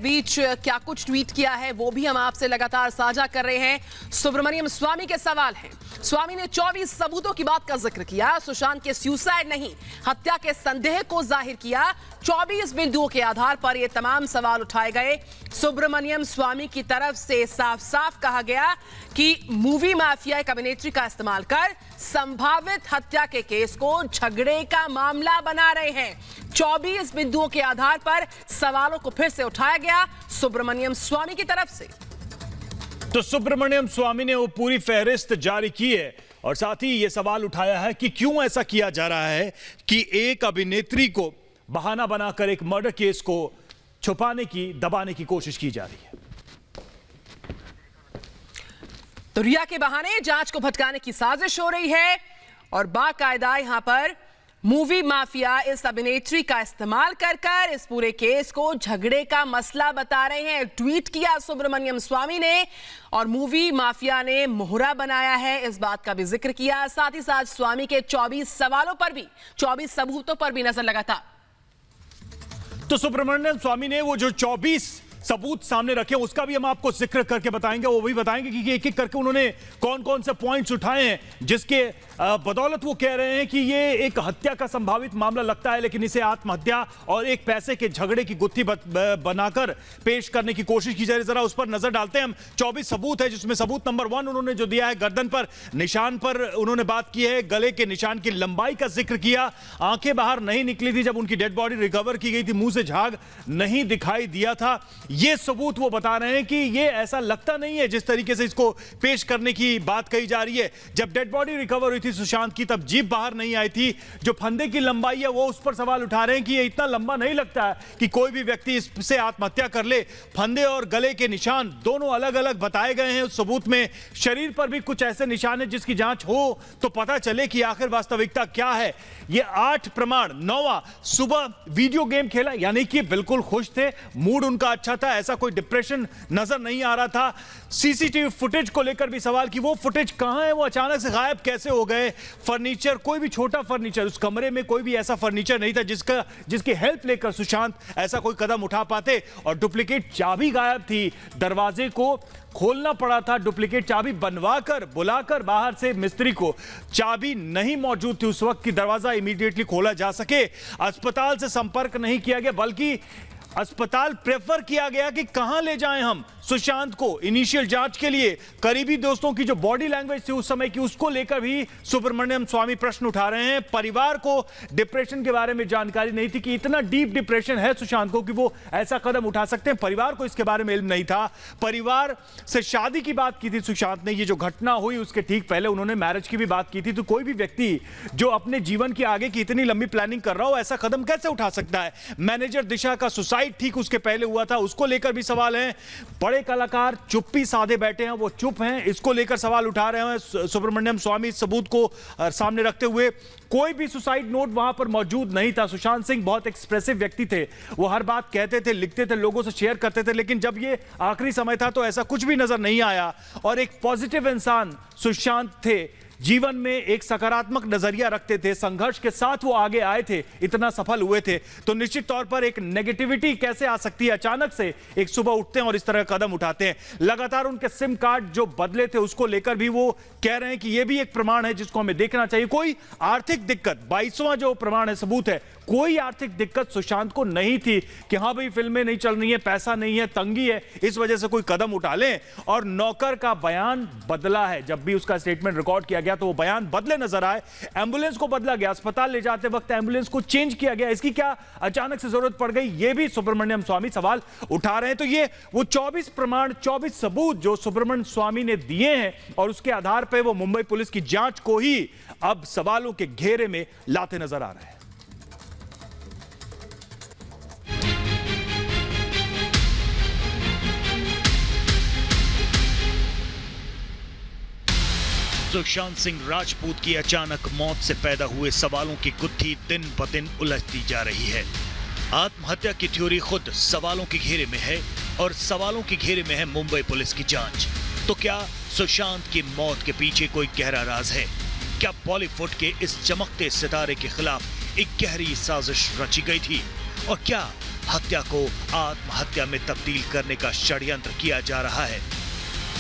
बीच क्या कुछ ट्वीट किया है वो भी हम आपसे लगातार साझा कर रहे हैं। सुब्रमण्यम स्वामी के सवाल हैं। स्वामी ने 24 सबूतों की बात का जिक्र किया। सुशांत के सुसाइड नहीं, हत्या के संदेह को जाहिर किया। 24 बिंदुओं के आधार पर ये तमाम सवाल उठाए गए। सुब्रमण्यम स्वामी की तरफ से साफ साफ कहा गया कि मूवी माफिया एक अभिनेत्री का इस्तेमाल कर संभावित हत्या के केस को झगड़े का मामला बना रहे हैं। 24 बिंदुओं के आधार पर सवालों को फिर से उठाया गया सुब्रमण्यम स्वामी की तरफ से। तो सुब्रमण्यम स्वामी ने वो पूरी फहरिस्त जारी की है और साथ ही ये सवाल उठाया है कि क्यों ऐसा किया जा रहा है कि एक अभिनेत्री को बहाना बनाकर एक मर्डर केस को छुपाने की, दबाने की कोशिश की जा रही है। तो रिया के बहाने जांच को भटकाने की साजिश हो रही है और बाकायदा यहां पर मूवी माफिया इस अभिनेत्री का इस्तेमाल कर इस पूरे केस को झगड़े का मसला बता रहे हैं। ट्वीट किया सुब्रमण्यम स्वामी ने और मूवी माफिया ने मोहरा बनाया है, इस बात का भी जिक्र किया। साथ ही साथ स्वामी के 24 सवालों पर भी, 24 सबूतों पर भी नजर लगातार। तो सुब्रमण्यम स्वामी ने वो जो 24 सबूत सामने रखे उसका भी हम आपको जिक्र करके बताएंगे। वो भी बताएंगे कि एक एक करके उन्होंने कौन कौन से पॉइंट्स उठाए हैं जिसके बदौलत वो कह रहे हैं कि ये एक हत्या का संभावित मामला लगता है, लेकिन इसे आत्महत्या और एक पैसे के झगड़े की गुत्थी बनाकर पेश करने की कोशिश की जा रही है। जरा उस पर नजर डालते हैं हम। 24 सबूत है जिसमें सबूत नंबर 1 उन्होंने जो दिया है, गर्दन पर निशान पर उन्होंने बात की है, गले के निशान की लंबाई का जिक्र किया। आंखें बाहर नहीं निकली थी जब उनकी डेड बॉडी रिकवर की गई थी, मुंह से झाग नहीं दिखाई दिया था। ये सबूत वो बता रहे हैं कि ये ऐसा लगता नहीं है जिस तरीके से इसको पेश करने की बात कही जा रही है। जब डेड बॉडी रिकवर हुई थी सुशांत की तब जीभ बाहर नहीं आई थी। जो फंदे की लंबाई है वो उस पर सवाल उठा रहे हैं कि ये इतना लंबा नहीं लगता है कि कोई भी व्यक्ति इससे आत्महत्या कर ले। फंदे और गले के निशान दोनों अलग अलग बताए गए हैं उस सबूत में। शरीर पर भी कुछ ऐसे निशान है जिसकी जांच हो तो पता चले कि आखिर वास्तविकता क्या है। ये 8 प्रमाण। 9वां, सुबह वीडियो गेम खेला, यानी कि बिल्कुल खुश थे, मूड उनका अच्छा था, ऐसा कोई डिप्रेशन नजर नहीं आ रहा था। सीसीटीवी फुटेज को लेकर भी सवाल कि वो फुटेज कहां है, वो अचानक से गायब कैसे हो गए। फर्नीचर, कोई भी छोटा फर्नीचर, उस कमरे में कोई भी ऐसा फर्नीचर नहीं था जिसकी हेल्प लेकर सुशांत ऐसा कोई कदम उठा पाते। और डुप्लीकेट चाबी गायब थी, दरवाजे को खोलना पड़ा था, डुप्लीकेट चाबी बनवाकर बुलाकर बाहर से मिस्त्री को। चाबी नहीं मौजूद थी उस वक्त कि दरवाजा इमीडिएटली खोला जा सके। अस्पताल से संपर्क नहीं किया गया, बल्कि अस्पताल प्रेफर किया गया कि कहां ले जाएं हम सुशांत को इनिशियल जांच के लिए। करीबी दोस्तों की जो बॉडी लैंग्वेज थी उस समय की, उसको लेकर भी सुब्रमण्यम स्वामी प्रश्न उठा रहे हैं। परिवार को डिप्रेशन के बारे में जानकारी नहीं थी कि इतना डीप डिप्रेशन है सुशांत को कि वो ऐसा कदम उठा सकते हैं। परिवार को इसके बारे में इल्म नहीं था। परिवार से शादी की बात की थी सुशांत ने। ये जो घटना हुई उसके ठीक पहले उन्होंने मैरिज की भी बात की थी। तो कोई भी व्यक्ति जो अपने जीवन की आगे की इतनी लंबी प्लानिंग कर रहा हो ऐसा कदम कैसे उठा सकता है। मैनेजर दिशा का सुसाइड ठीक उसके पहले हुआ था, उसको लेकर भी सवाल है। बड़े कलाकार चुप्पी साधे बैठे हैं, वो चुप हैं, इसको लेकर सवाल उठा रहे हैं सुब्रमण्यम स्वामी सबूत को सामने रखते हुए। कोई भी सुसाइड नोट वहां पर मौजूद नहीं था। सुशांत सिंह बहुत एक्सप्रेसिव व्यक्ति थे, वो हर बात कहते थे, लिखते थे, लोगों से शेयर करते थे, लेकिन जब ये आखिरी समय था तो ऐसा कुछ भी नजर नहीं आया। और एक पॉजिटिव इंसान सुशांत थे, जीवन में एक सकारात्मक नजरिया रखते थे, संघर्ष के साथ वो आगे आए थे, इतना सफल हुए थे। तो निश्चित तौर पर एक नेगेटिविटी कैसे आ सकती है, अचानक से एक सुबह उठते हैं और इस तरह का कदम उठाते हैं। लगातार उनके सिम कार्ड जो बदले थे उसको लेकर भी वो कह रहे हैं कि यह भी एक प्रमाण है जिसको हमें देखना चाहिए। कोई आर्थिक दिक्कत, 22वां जो प्रमाण है, सबूत है, कोई आर्थिक दिक्कत सुशांत को नहीं थी कि हाँ भाई फिल्में नहीं चल रही है, पैसा नहीं है, तंगी है, इस वजह से कोई कदम उठा लें। और नौकर का बयान बदला है, जब भी उसका स्टेटमेंट रिकॉर्ड किया गया तो वो बयान बदले नजर आए। एम्बुलेंस को बदला गया, अस्पताल ले जाते वक्त एम्बुलेंस को चेंज किया गया, इसकी क्या अचानक से जरूरत पड़ गई, ये भी सुब्रमण्यम स्वामी सवाल उठा रहे हैं। तो ये वो 24 प्रमाण, 24 सबूत जो सुब्रमण्यम स्वामी ने दिए हैं और उसके आधार पर वो मुंबई पुलिस की जांच को ही अब सवालों के घेरे में लाते नजर आ रहे हैं। सुशांत सिंह राजपूत की अचानक मौत से पैदा हुए सवालों की गुत्थी दिन ब दिन उलझती जा रही है। आत्महत्या की थ्योरी खुद सवालों के घेरे में है और सवालों के घेरे में है मुंबई पुलिस की जांच। तो क्या सुशांत की मौत के पीछे कोई गहरा राज है? क्या बॉलीवुड के इस चमकते सितारे के खिलाफ एक गहरी साजिश रची गई थी? और क्या हत्या को आत्महत्या में तब्दील करने का षड्यंत्र किया जा रहा है?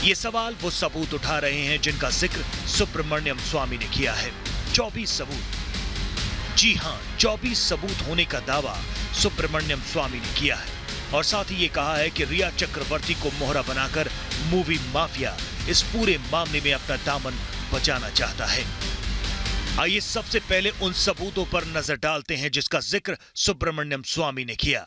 ये सवाल वो सबूत उठा रहे हैं जिनका जिक्र सुब्रमण्यम स्वामी ने किया है। 24 सबूत। जी हां, 24 सबूत होने का दावा सुब्रमण्यम स्वामी ने किया है और साथ ही ये कहा है कि रिया चक्रवर्ती को मोहरा बनाकर मूवी माफिया इस पूरे मामले में अपना दामन बचाना चाहता है। आइए सबसे पहले उन सबूतों पर नजर डालते हैं जिसका जिक्र सुब्रमण्यम स्वामी ने किया।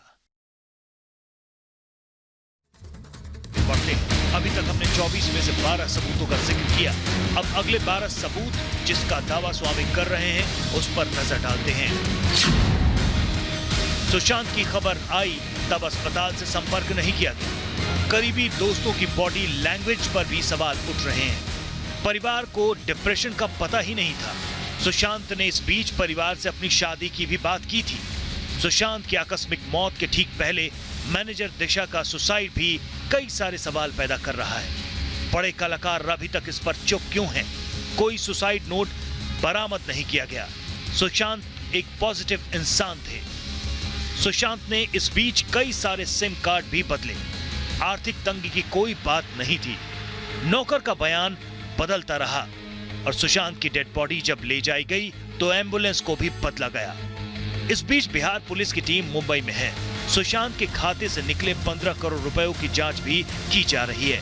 अभी तक हमने 24 में से 12 सबूतों का जिक्र किया। अब अगले 12 सबूत जिसका दावा स्वामी कर रहे हैं उस पर नजर डालते हैं। सुशांत की खबर आई तब अस्पताल से संपर्क नहीं किया गया। करीबी दोस्तों की बॉडी लैंग्वेज पर भी सवाल उठ रहे हैं। परिवार को डिप्रेशन का पता ही नहीं था। सुशांत ने इस बीच परिवार से अपनी शादी की भी बात की थी। सुशांत की आकस्मिक मौत के ठीक पहले मैनेजर दिशा का सुसाइड भी कई सारे सवाल पैदा कर रहा है। बड़े कलाकार अभी तक इस पर चुप क्यों हैं? कोई सुसाइड नोट बरामद नहीं किया गया। सुशांत एक पॉजिटिव इंसान थे। सुशांत ने इस बीच कई सारे सिम कार्ड भी बदले। आर्थिक तंगी की कोई बात नहीं थी। नौकर का बयान बदलता रहा और सुशांत की डेड बॉडी जब ले जाई गई तो एम्बुलेंस को भी बदला गया। इस बीच बिहार पुलिस की टीम मुंबई में है। सुशांत के खाते से निकले 15 करोड़ रुपयों की जांच भी की जा रही है।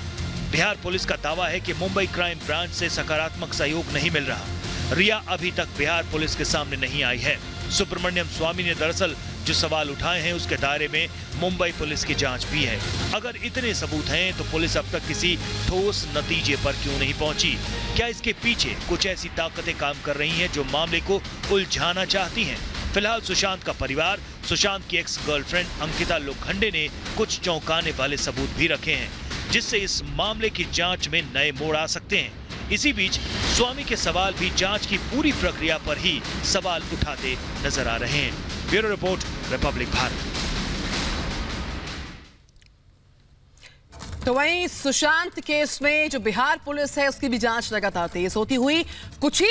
बिहार पुलिस का दावा है कि मुंबई क्राइम ब्रांच से सकारात्मक सहयोग नहीं मिल रहा। रिया अभी तक बिहार पुलिस के सामने नहीं आई है। सुब्रमण्यम स्वामी ने दरअसल जो सवाल उठाए हैं उसके दायरे में मुंबई पुलिस की जांच भी है। अगर इतने सबूत हैं तो पुलिस अब तक किसी ठोस नतीजे पर क्यों नहीं पहुंची? क्या इसके पीछे कुछ ऐसी ताकतें काम कर रही हैं जो मामले को उलझाना चाहती हैं? फिलहाल सुशांत का परिवार, सुशांत की एक्स गर्लफ्रेंड अंकिता लोखंडे ने कुछ चौंकाने वाले सबूत भी रखे हैं जिससे इस मामले की जांच में नए मोड़ आ सकते हैं। इसी बीच स्वामी के सवाल भी जांच की पूरी प्रक्रिया पर ही सवाल उठाते नजर आ रहे हैं। Bureau report, Republic Bharat. तो वहीं सुशांत केस में जो बिहार पुलिस है उसकी भी जांच लगातार तेज होती हुई कुछ ही